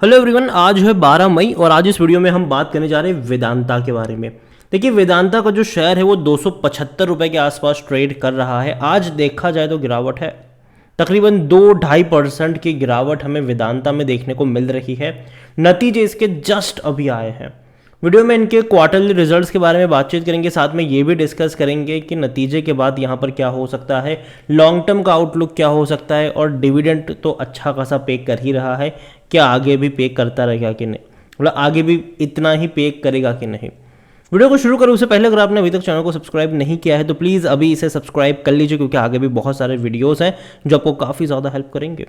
Hello everyone, आज है 12 मई और आज इस वीडियो में हम बात करने जा रहे हैं वेदांता के बारे में। देखिए, वेदांता का जो शेयर है वो 275 रुपये के आसपास ट्रेड कर रहा है। आज देखा जाए तो गिरावट है, तकरीबन 2-2.5% की गिरावट हमें वेदांता में देखने को मिल रही है। नतीजे इसके जस्ट अभी आए हैं। वीडियो में इनके क्वार्टरली रिजल्ट्स के बारे में बातचीत करेंगे, साथ में ये भी डिस्कस करेंगे कि नतीजे के बाद यहाँ पर क्या हो सकता है, लॉन्ग टर्म का आउटलुक क्या हो सकता है, और डिविडेंड तो अच्छा खासा पे कर ही रहा है, क्या आगे भी पे करता रहेगा कि नहीं, मतलब आगे भी इतना ही पे करेगा कि नहीं। वीडियो को शुरू करूँ उससे पहले अगर आपने अभी तक चैनल को सब्सक्राइब नहीं किया है तो प्लीज़ अभी इसे सब्सक्राइब कर लीजिए, क्योंकि आगे भी बहुत सारे वीडियोस हैं जो आपको काफ़ी ज़्यादा हेल्प करेंगे।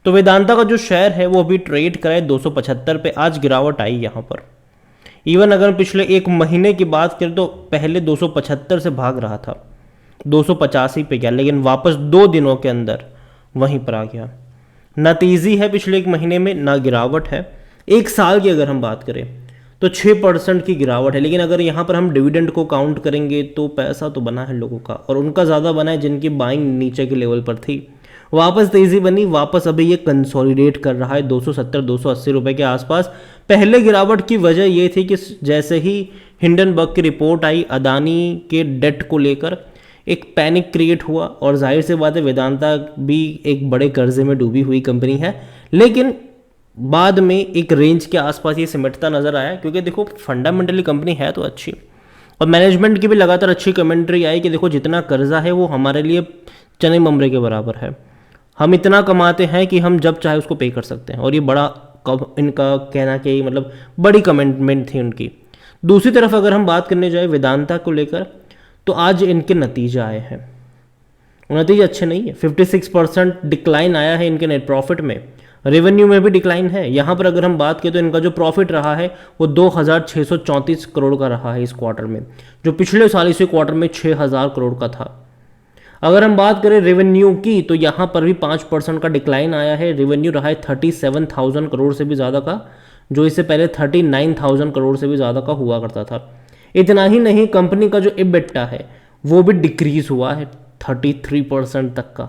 तो वेदांता का जो शेयर है वो अभी ट्रेड कराए 275 पे। आज गिरावट आई यहाँ पर। इवन अगर पिछले एक महीने की बात करें तो पहले 275 से भाग रहा था, 285 पे गया, लेकिन वापस 2 दिनों के अंदर वहीं पर आ गया। नतीजी है पिछले एक महीने में ना गिरावट है। एक साल की अगर हम बात करें तो 6% की गिरावट है, लेकिन अगर यहाँ पर हम डिविडेंड को काउंट करेंगे तो पैसा तो बना है लोगों का, और उनका ज़्यादा बना है जिनकी बाइंग नीचे के लेवल पर थी। वापस तेज़ी बनी, वापस अभी ये कंसोलिडेट कर रहा है 270-280 रुपये के आसपास। पहले गिरावट की वजह ये थी कि जैसे ही हिंडनबर्ग की रिपोर्ट आई अदानी के डेट को लेकर, एक पैनिक क्रिएट हुआ, और जाहिर सी बात है वेदांता भी एक बड़े कर्जे में डूबी हुई कंपनी है। लेकिन बाद में एक रेंज के आसपास ये सिमटता नजर आया, क्योंकि देखो फंडामेंटली कंपनी है तो अच्छी, और मैनेजमेंट की भी लगातार अच्छी कमेंट्री आई कि देखो जितना कर्जा है वो हमारे लिए चने ममरे के बराबर है, हम इतना कमाते हैं कि हम जब चाहे उसको पे कर सकते हैं। और ये बड़ा इनका कहना कि मतलब बड़ी कमिटमेंट थी उनकी। दूसरी तरफ अगर हम बात करने जाए वेदांता को लेकर तो आज इनके नतीजे आए हैं, नतीजे अच्छे नहीं है। 56% डिक्लाइन आया है इनके नेट प्रॉफिट में, रेवेन्यू में भी डिक्लाइन है। यहाँ पर अगर हम बात करें तो इनका जो प्रॉफिट रहा है वो 2634 करोड़ का रहा है इस क्वार्टर में, जो पिछले साल इसी क्वार्टर में 6000 करोड़ का था। अगर हम बात करें रेवेन्यू की तो यहाँ पर भी 5% का डिक्लाइन आया है। रेवेन्यू रहा है 37,000 करोड़ से भी ज़्यादा का, जो इससे पहले 39,000 करोड़ से भी ज़्यादा का हुआ करता था। इतना ही नहीं, कंपनी का जो EBITDA है वो भी डिक्रीज हुआ है 33% तक का,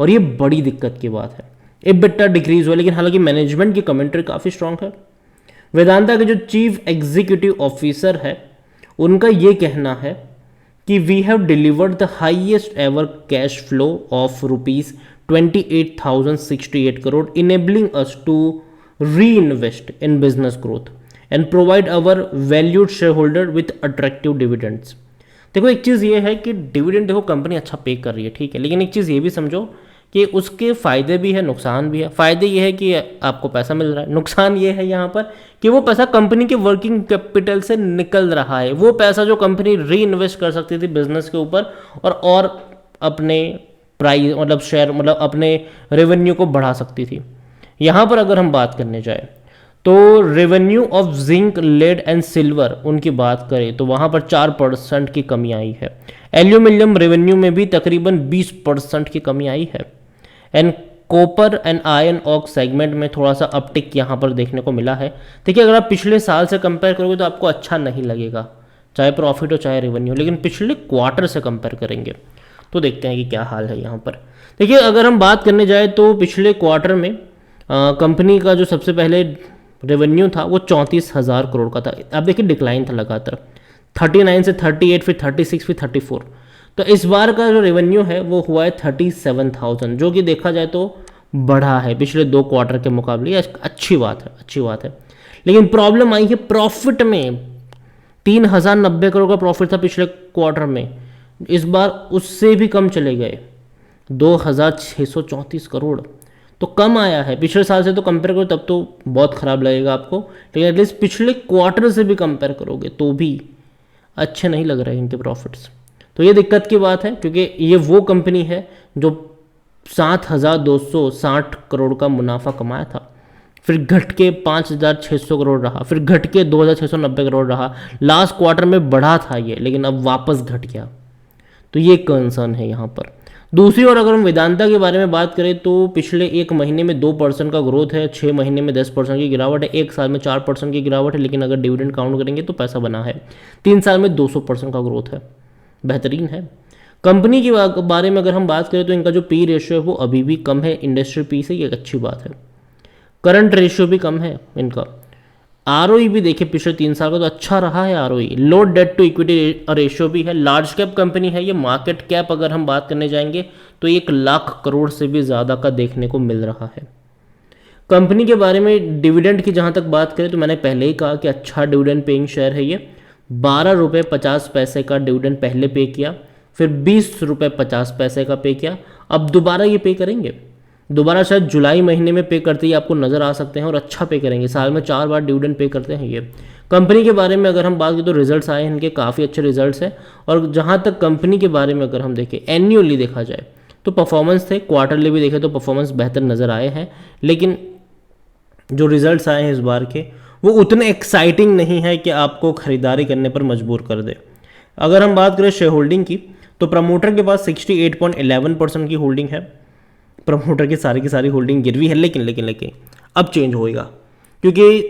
और ये बड़ी दिक्कत की बात है। EBITDA डिक्रीज हुआ, लेकिन हालांकि मैनेजमेंट की कमेंट्री काफ़ी स्ट्रांग है। वेदांता के जो चीफ एग्जीक्यूटिव ऑफिसर है उनका ये कहना है कि we have delivered the highest ever cash flow of ₹28,068 crore, enabling us to reinvest in business growth and provide our valued shareholder with attractive dividends. देखो, एक चीज़ ये है कि डिविडेंड देखो कंपनी अच्छा पे कर रही है, ठीक है, लेकिन एक चीज़ ये भी समझो कि उसके फ़ायदे भी है, नुकसान भी है। फ़ायदे ये है कि आपको पैसा मिल रहा है, नुकसान ये है यहाँ पर कि वो पैसा कंपनी के वर्किंग कैपिटल से निकल रहा है। वो पैसा जो कंपनी री इन्वेस्ट कर सकती थी बिजनेस के ऊपर और अपने प्राइस मतलब शेयर मतलब अपने रेवेन्यू को बढ़ा सकती थी। यहाँ पर अगर हम बात करने जाए तो revenue of zinc, lead and silver उनकी बात करें तो वहाँ पर 4% की कमी आई है। एल्यूमिनियम रेवेन्यू में भी तकरीबन 20% की कमी आई है। एंड कॉपर एंड आयरन ऑक सेगमेंट में थोड़ा सा अपटिक यहाँ पर देखने को मिला है। देखिए, अगर आप पिछले साल से कंपेयर करोगे तो आपको अच्छा नहीं लगेगा, चाहे प्रॉफिट हो चाहे रेवेन्यू, लेकिन पिछले क्वार्टर से कंपेयर करेंगे तो देखते हैं कि क्या हाल है यहाँ पर। देखिए, अगर हम बात करने जाए तो पिछले क्वार्टर में कंपनी का जो सबसे पहले रेवेन्यू था वो 34,000 करोड़ का था। अब देखिए डिक्लाइन था लगातार, 39 से 38, फिर 36, फिर 34। तो इस बार का जो रेवेन्यू है वो हुआ है 37,000, जो कि देखा जाए तो बढ़ा है पिछले 2 क्वार्टर के मुकाबले। अच्छी बात है, अच्छी बात है। लेकिन प्रॉब्लम आई है प्रॉफिट में। 3,090 करोड़ का प्रॉफिट था पिछले क्वार्टर में, इस बार उससे भी कम चले गए, 2,634 करोड़। तो कम आया है, पिछले साल से तो कंपेयर करो तब तो बहुत ख़राब लगेगा आपको, लेकिन एटलीस्ट पिछले क्वार्टर से भी कंपेयर करोगे तो भी अच्छे नहीं लग रहे इनके प्रॉफिट्स। तो ये दिक्कत की बात है, क्योंकि ये वो कंपनी है जो 7,260 करोड़ का मुनाफा कमाया था, फिर घट के 5,600 करोड़ रहा, फिर घट के 2,690 करोड़ रहा। लास्ट क्वार्टर में बढ़ा था ये, लेकिन अब वापस घट गया। तो ये कंसर्न है यहाँ पर। दूसरी ओर अगर हम वेदांता के बारे में बात करें तो पिछले एक महीने में 2% का ग्रोथ है, 6 महीने में 10% की गिरावट है, एक साल में 4% की गिरावट है, लेकिन अगर डिविडेंड काउंट करेंगे तो पैसा बना है। 3 साल में 200% का ग्रोथ है, बेहतरीन है। कंपनी के बारे में अगर हम बात करें तो इनका जो पी रेशियो है वो अभी भी कम है इंडस्ट्री पी से, ये एक अच्छी बात है। करंट रेशियो भी कम है इनका। आरओई भी देखिए पिछले 3 साल का तो अच्छा रहा है ROE. Low debt to equity ratio भी है। लार्ज कैप कंपनी है ये। मार्केट कैप अगर हम बात करने जाएंगे तो 1 लाख करोड़ से भी ज़्यादा का देखने को मिल रहा है। कंपनी के बारे में डिविडेंड की जहाँ तक बात करें तो मैंने पहले ही कहा कि अच्छा डिविडेंड पेइंग शेयर है ये। 12 रुपये 50 पैसे का डिविडेंड पहले पे किया, फिर 20 रुपये 50 पैसे का पे किया, अब दोबारा ये पे करेंगे। दोबारा शायद जुलाई महीने में पे करते ही आपको नज़र आ सकते हैं और अच्छा पे करेंगे। साल में 4 बार डिविडेंड पे करते हैं ये। कंपनी के बारे में अगर हम बात करें तो रिजल्ट्स आए हैं इनके, काफ़ी अच्छे रिजल्ट्स हैं। और जहाँ तक कंपनी के बारे में अगर हम देखें एन्युअली देखा जाए तो परफॉर्मेंस थे, क्वार्टरली भी देखें तो परफॉर्मेंस बेहतर नज़र आए हैं, लेकिन जो रिजल्ट्स आए हैं इस बार के वो उतने एक्साइटिंग नहीं है कि आपको ख़रीदारी करने पर मजबूर कर दे। अगर हम बात करें शेयर होल्डिंग की तो प्रमोटर के पास 68.11% की होल्डिंग है। प्रमोटर की सारी होल्डिंग गिरवी है, लेकिन अब चेंज होएगा, क्योंकि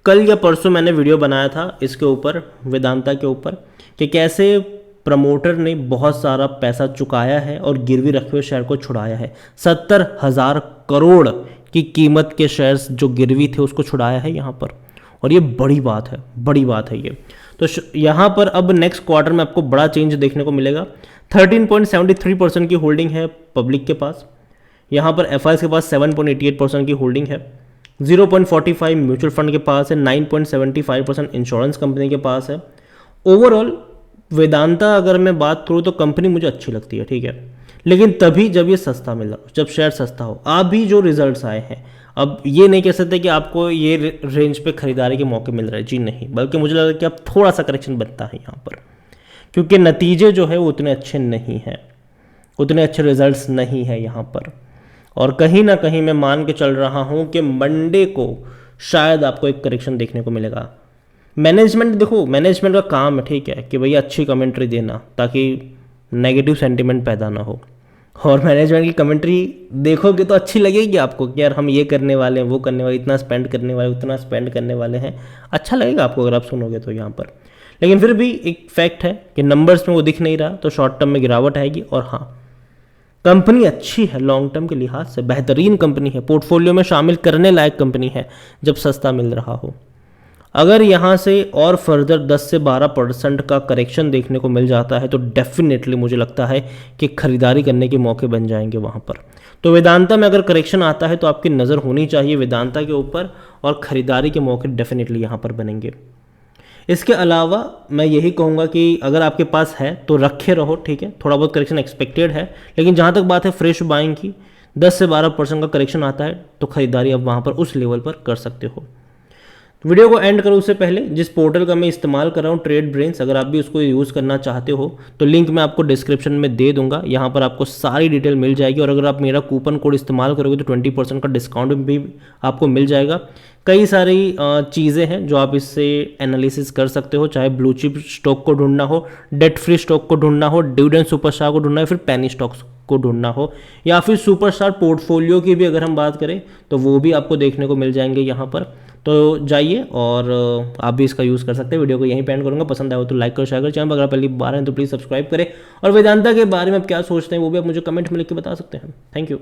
कल या परसों मैंने वीडियो बनाया था इसके ऊपर, वेदांता के ऊपर, कि कैसे प्रमोटर ने बहुत सारा पैसा चुकाया है और गिरवी रखे हुए शेयर को छुड़ाया है। 70,000 करोड़ की कीमत के शेयर्स जो गिरवी थे उसको छुड़ाया है यहाँ पर, और ये बड़ी बात है ये। तो यहाँ पर अब नेक्स्ट क्वार्टर में आपको बड़ा चेंज देखने को मिलेगा। 13.73% की होल्डिंग है पब्लिक के पास। यहाँ पर एफआईएस के पास 7.88% की होल्डिंग है। 0.45 म्यूचुअल फंड के पास है। 9.75% इंश्योरेंस कंपनी के पास है। ओवरऑल वेदांता अगर मैं बात करूँ तो कंपनी मुझे अच्छी लगती है, ठीक है, लेकिन तभी जब ये सस्ता मिल रहा हो, जब शेयर सस्ता हो। अभी जो रिजल्ट्स आए हैं, अब ये नहीं कह सकते कि आपको ये रेंज पे खरीदारी के मौके मिल रहे हैं, जी नहीं, बल्कि मुझे लगा कि अब थोड़ा सा करेक्शन बनता है यहाँ पर, क्योंकि नतीजे जो है वो उतने अच्छे नहीं हैं, उतने अच्छे रिजल्ट्स नहीं है यहाँ पर। और कहीं ना कहीं मैं मान के चल रहा हूँ कि मंडे को शायद आपको एक करेक्शन देखने को मिलेगा। मैनेजमेंट, देखो मैनेजमेंट का काम है, ठीक है, कि भैया अच्छी कमेंट्री देना ताकि नेगेटिव सेंटिमेंट पैदा ना हो। और मैनेजमेंट की कमेंट्री देखोगे तो अच्छी लगेगी आपको कि यार हम ये करने वाले हैं, वो करने वाले, इतना स्पेंड करने वाले, उतना स्पेंड करने वाले हैं, अच्छा लगेगा आपको अगर आप सुनोगे तो यहाँ पर। लेकिन फिर भी एक फैक्ट है कि नंबर्स में वो दिख नहीं रहा, तो शॉर्ट टर्म में गिरावट आएगी। और हाँ, कंपनी अच्छी है, लॉन्ग टर्म के लिहाज से बेहतरीन कंपनी है, पोर्टफोलियो में शामिल करने लायक कंपनी है जब सस्ता मिल रहा हो। अगर यहाँ से और फर्दर 10 से 12% का करेक्शन देखने को मिल जाता है तो डेफिनेटली मुझे लगता है कि खरीदारी करने के मौके बन जाएंगे वहाँ पर। तो वेदांता में अगर करेक्शन आता है तो आपकी नज़र होनी चाहिए वेदांता के ऊपर, और ख़रीदारी के मौके डेफिनेटली यहाँ पर बनेंगे। इसके अलावा मैं यही कहूँगा कि अगर आपके पास है तो रखे रहो, ठीक है, थोड़ा बहुत करेक्शन एक्सपेक्टेड है, लेकिन जहाँ तक बात है फ्रेश बाइंग की, 10 से 12% का करेक्शन आता है तो ख़रीदारी अब वहाँ पर उस लेवल पर कर सकते हो। वीडियो को एंड करो उससे पहले, जिस पोर्टल का मैं इस्तेमाल कर रहा हूँ ट्रेड ब्रेन्स, अगर आप भी उसको यूज़ करना चाहते हो तो लिंक मैं आपको डिस्क्रिप्शन में दे दूंगा, यहाँ पर आपको सारी डिटेल मिल जाएगी। और अगर आप मेरा कूपन कोड इस्तेमाल करोगे तो 20% का डिस्काउंट भी आपको मिल जाएगा। कई सारी चीज़ें हैं जो आप इससे एनालिसिस कर सकते हो, चाहे ब्लू चिप स्टॉक को ढूंढना हो, डेट फ्री स्टॉक को ढूंढना हो, डिविडेंड सुपरस्टार को ढूंढना हो, फिर पेनी स्टॉक्स को ढूंढना हो, या फिर सुपरस्टार पोर्टफोलियो की भी अगर हम बात करें तो वो भी आपको देखने को मिल जाएंगे यहाँ पर। तो जाइए और आप भी इसका यूज़ कर सकते हैं। वीडियो को यहीं पे एंड करूँगा, पसंद आया हो तो लाइक करो, शेयर करो, चैनल पर अगर पहली बार हैं तो प्लीज़ सब्सक्राइब करें। और वेदांता के बारे में आप क्या सोचते हैं वो भी आप मुझे कमेंट में लिख के बता सकते हैं। Thank you.